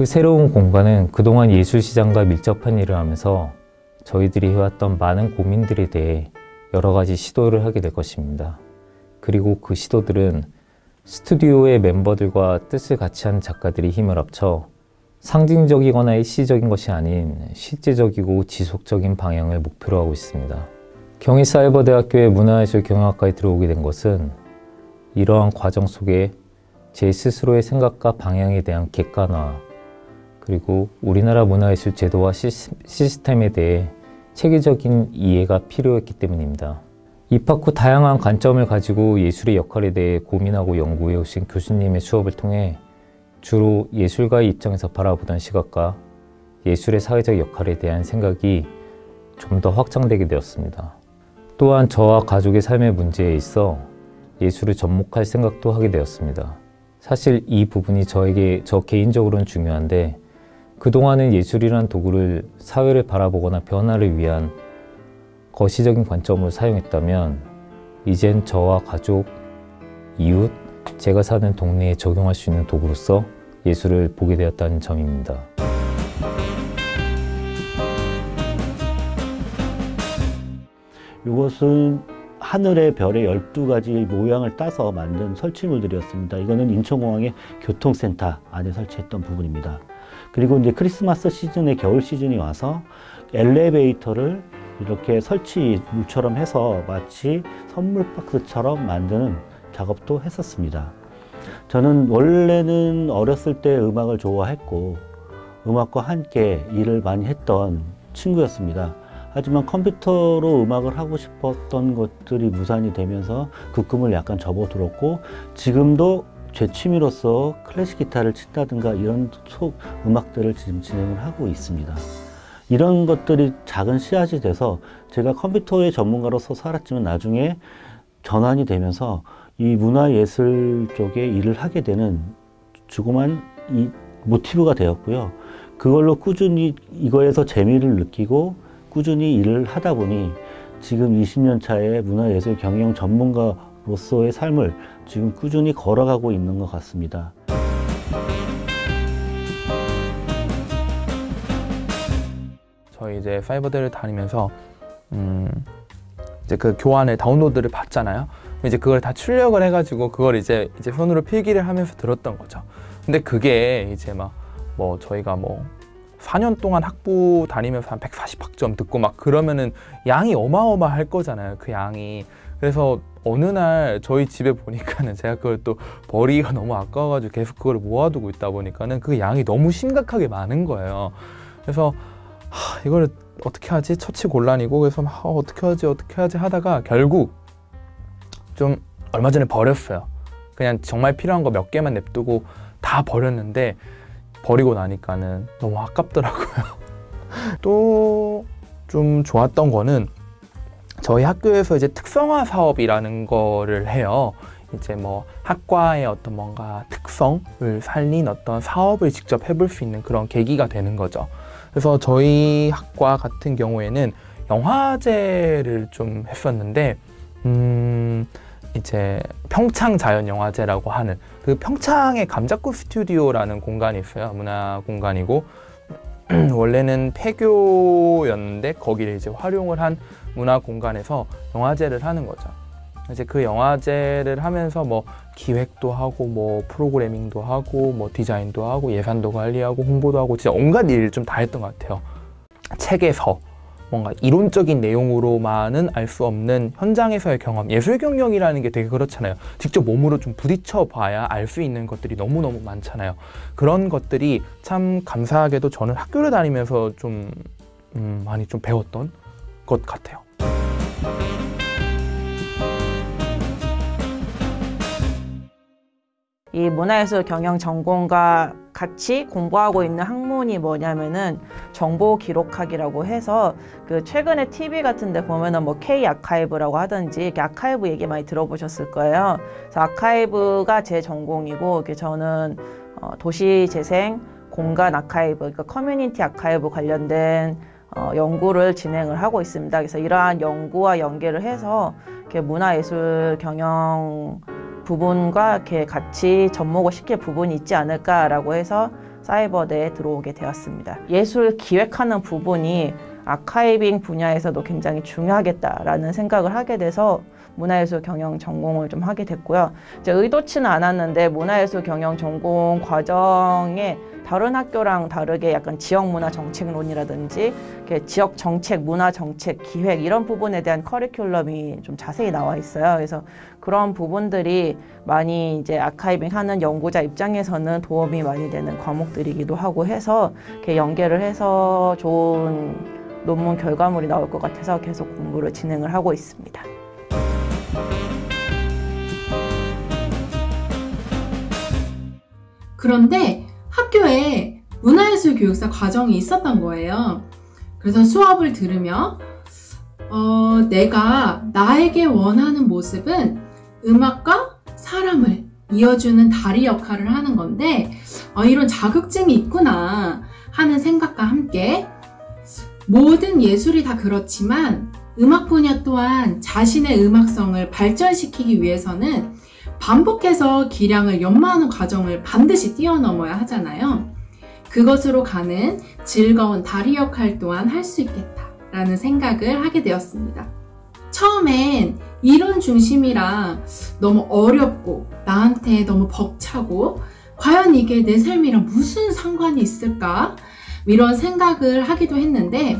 그 새로운 공간은 그동안 예술시장과 밀접한 일을 하면서 저희들이 해왔던 많은 고민들에 대해 여러 가지 시도를 하게 될 것입니다. 그리고 그 시도들은 스튜디오의 멤버들과 뜻을 같이 한 작가들이 힘을 합쳐 상징적이거나 일시적인 것이 아닌 실제적이고 지속적인 방향을 목표로 하고 있습니다. 경희사이버대학교의 문화예술 경영학과에 들어오게 된 것은 이러한 과정 속에 제 스스로의 생각과 방향에 대한 객관화, 그리고 우리나라 문화예술 제도와 시스템에 대해 체계적인 이해가 필요했기 때문입니다. 입학 후 다양한 관점을 가지고 예술의 역할에 대해 고민하고 연구해 오신 교수님의 수업을 통해 주로 예술가의 입장에서 바라보던 시각과 예술의 사회적 역할에 대한 생각이 좀 더 확장되게 되었습니다. 또한 저와 가족의 삶의 문제에 있어 예술을 접목할 생각도 하게 되었습니다. 사실 이 부분이 저 개인적으로는 중요한데, 그동안은 예술이란 도구를 사회를 바라보거나 변화를 위한 거시적인 관점으로 사용했다면 이젠 저와 가족, 이웃, 제가 사는 동네에 적용할 수 있는 도구로서 예술을 보게 되었다는 점입니다. 이것은 하늘의 별의 12가지 모양을 따서 만든 설치물들이었습니다. 이거는 인천공항의 교통센터 안에 설치했던 부분입니다. 그리고 이제 크리스마스 시즌에 겨울 시즌이 와서 엘리베이터를 이렇게 설치물처럼 해서 마치 선물 박스처럼 만드는 작업도 했었습니다. 저는 원래는 어렸을 때 음악을 좋아했고 음악과 함께 일을 많이 했던 친구였습니다. 하지만 컴퓨터로 음악을 하고 싶었던 것들이 무산이 되면서 그 꿈을 약간 접어들었고, 지금도 제 취미로서 클래식 기타를 친다든가 이런 음악들을 지금 진행을 하고 있습니다. 이런 것들이 작은 씨앗이 돼서 제가 컴퓨터의 전문가로서 살았지만 나중에 전환이 되면서 이 문화예술 쪽에 일을 하게 되는 조그만 이 모티브가 되었고요. 그걸로 꾸준히 이거에서 재미를 느끼고 꾸준히 일을 하다 보니 지금 20년 차의 문화예술 경영 전문가로서의 삶을 지금 꾸준히 걸어가고 있는 것 같습니다. 저희 이제 사이버대를 다니면서 이제 그 교환을 다운로드를 받잖아요. 이제 그걸 다 출력을 해가지고 그걸 이제 손으로 필기를 하면서 들었던 거죠. 근데 그게 이제 뭐 저희가 4년 동안 학부 다니면서 한 140학점 듣고 막 그러면은 양이 어마어마할 거잖아요, 그 양이. 그래서 어느 날 저희 집에 보니까는 제가 그걸 또 버리기가 너무 아까워가지고 계속 그걸 모아두고 있다 보니까는 그 양이 너무 심각하게 많은 거예요. 그래서 이걸 어떻게 하지? 처치곤란이고, 그래서 어떻게 하지 하다가 결국 좀 얼마 전에 버렸어요. 그냥 정말 필요한 거 몇 개만 냅두고 다 버렸는데, 버리고 나니까는 너무 아깝더라고요. 또 좀 좋았던 거는 저희 학교에서 이제 특성화 사업이라는 거를 해요. 이제 뭐 학과의 어떤 뭔가 특성을 살린 어떤 사업을 직접 해볼 수 있는 그런 계기가 되는 거죠. 그래서 저희 학과 같은 경우에는 영화제를 좀 했었는데, 이제 평창자연영화제라고 하는 그 평창의 감자꽃 스튜디오라는 공간이 있어요. 문화 공간이고, 원래는 폐교였는데 거기를 이제 활용을 한 문화 공간에서 영화제를 하는 거죠. 이제 그 영화제를 하면서 뭐 기획도 하고 뭐 프로그래밍도 하고 뭐 디자인도 하고 예산도 관리하고 홍보도 하고 진짜 온갖 일을 좀 다 했던 것 같아요. 책에서 뭔가 이론적인 내용으로만은 알 수 없는 현장에서의 경험, 예술 경영이라는 게 되게 그렇잖아요. 직접 몸으로 좀 부딪혀 봐야 알 수 있는 것들이 너무너무 많잖아요. 그런 것들이 참 감사하게도 저는 학교를 다니면서 좀 많이 좀 배웠던 것 같아요. 이 문화예술 경영 전공과 같이 공부하고 있는 학문이 뭐냐면은 정보 기록학이라고 해서, 그 최근에 TV 같은 데 보면은 뭐 K 아카이브라고 하든지 이렇게 아카이브 얘기 많이 들어보셨을 거예요. 그래서 아카이브가 제 전공이고, 저는 도시재생, 공간 아카이브, 그러니까 커뮤니티 아카이브 관련된 연구를 진행을 하고 있습니다. 그래서 이러한 연구와 연계를 해서 이렇게 문화예술 경영 부분과 이렇게 같이 접목을 시킬 부분이 있지 않을까라고 해서 사이버대에 들어오게 되었습니다. 예술 기획하는 부분이 아카이빙 분야에서도 굉장히 중요하겠다라는 생각을 하게 돼서 문화예술 경영 전공을 좀 하게 됐고요. 이제 의도치는 않았는데 문화예술 경영 전공 과정에 다른 학교랑 다르게 약간 지역 문화 정책론이라든지 지역 정책, 문화 정책, 기획 이런 부분에 대한 커리큘럼이 좀 자세히 나와 있어요. 그래서 그런 부분들이 많이 이제 아카이빙 하는 연구자 입장에서는 도움이 많이 되는 과목들이기도 하고 해서 이렇게 연계를 해서 좋은 논문 결과물이 나올 것 같아서 계속 공부를 진행을 하고 있습니다. 그런데 학교에 문화예술 교육사 과정이 있었던 거예요. 그래서 수업을 들으며 내가 나에게 원하는 모습은 음악과 사람을 이어주는 다리 역할을 하는 건데 이런 자격증이 있구나 하는 생각과 함께 모든 예술이 다 그렇지만 음악 분야 또한 자신의 음악성을 발전시키기 위해서는 반복해서 기량을 연마하는 과정을 반드시 뛰어넘어야 하잖아요. 그것으로 가는 즐거운 다리 역할 또한 할 수 있겠다라는 생각을 하게 되었습니다. 처음엔 이론 중심이라 너무 어렵고 나한테 너무 벅차고 과연 이게 내 삶이랑 무슨 상관이 있을까? 이런 생각을 하기도 했는데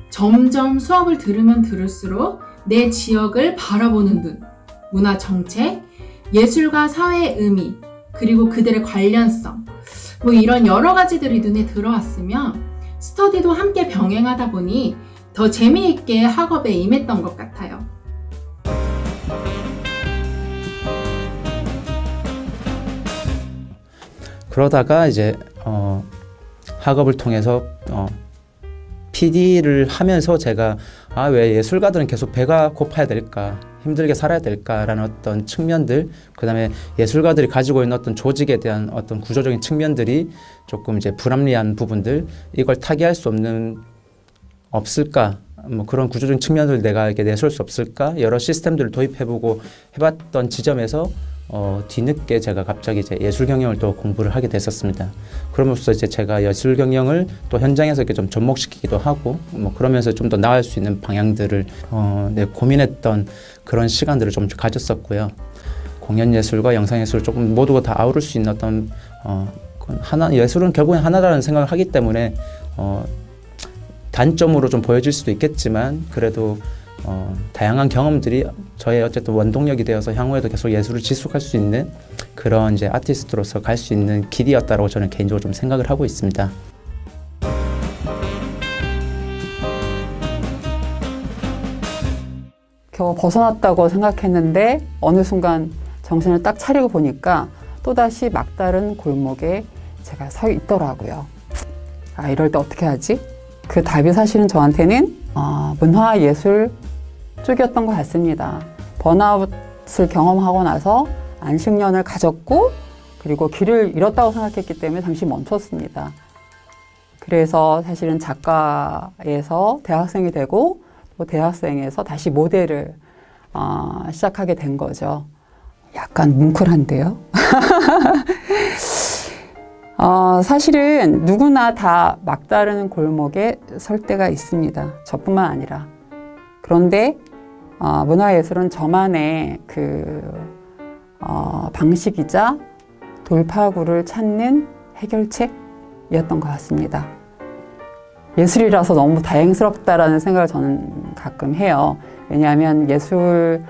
점점 수업을 들으면 들을수록 내 지역을 바라보는 눈, 문화 정책, 예술과 사회의 의미, 그리고 그들의 관련성, 이런 여러 가지들이 눈에 들어왔으며 스터디도 함께 병행하다 보니 더 재미있게 학업에 임했던 것 같아요. 그러다가 이제 학업을 통해서 PD를 하면서 제가 왜 예술가들은 계속 배가 고파야 될까, 힘들게 살아야 될까라는 어떤 측면들, 그 다음에 예술가들이 가지고 있는 어떤 조직에 대한 어떤 구조적인 측면들이 조금 이제 불합리한 부분들, 이걸 타개할 수 없을까, 그런 구조적인 측면을 내가 이렇게 내세울 수 없을까, 여러 시스템들을 도입해보고 해봤던 지점에서 뒤늦게 제가 갑자기 이제 예술 경영을 또 공부를 하게 됐었습니다. 그러면서 이제 제가 예술 경영을 또 현장에서 이렇게 좀 접목시키기도 하고, 그러면서 좀 더 나아갈 수 있는 방향들을 고민했던 그런 시간들을 좀 가졌었고요. 공연 예술과 영상 예술 조금 모두가 다 아우를 수 있는 어떤 예술은 결국엔 하나라는 생각을 하기 때문에 단점으로 좀 보여질 수도 있겠지만 그래도 다양한 경험들이 저의 어쨌든 원동력이 되어서 향후에도 계속 예술을 지속할 수 있는 그런 이제 아티스트로서 갈 수 있는 길이었다라고 저는 개인적으로 좀 생각을 하고 있습니다. 겨우 벗어났다고 생각했는데 어느 순간 정신을 딱 차리고 보니까 또다시 막다른 골목에 제가 서 있더라고요. 이럴 때 어떻게 하지? 그 답이 사실은 저한테는 문화예술 쪽이었던 것 같습니다. 번아웃을 경험하고 나서 안식년을 가졌고 그리고 길을 잃었다고 생각했기 때문에 잠시 멈췄습니다. 그래서 사실은 작가에서 대학생이 되고 또 대학생에서 다시 모델을 시작하게 된 거죠. 약간 뭉클한데요. 사실은 누구나 다 막다른 골목에 설 때가 있습니다. 저뿐만 아니라. 그런데 문화예술은 저만의 방식이자 돌파구를 찾는 해결책이었던 것 같습니다. 예술이라서 너무 다행스럽다라는 생각을 저는 가끔 해요. 왜냐하면 예술을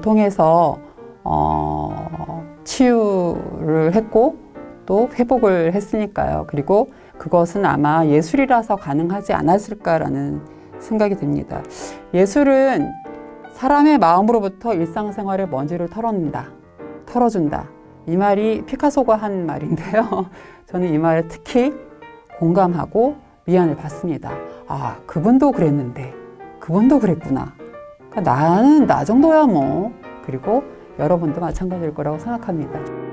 통해서 치유를 했고 또 회복을 했으니까요. 그리고 그것은 아마 예술이라서 가능하지 않았을까라는 생각이 듭니다. 예술은 사람의 마음으로부터 일상생활의 먼지를 털어준다. 이 말이 피카소가 한 말인데요. 저는 이 말에 특히 공감하고 위안을 받습니다. 그분도 그랬는데 그분도 그랬구나. 그러니까 나는 나 정도야 뭐. 그리고 여러분도 마찬가지일 거라고 생각합니다.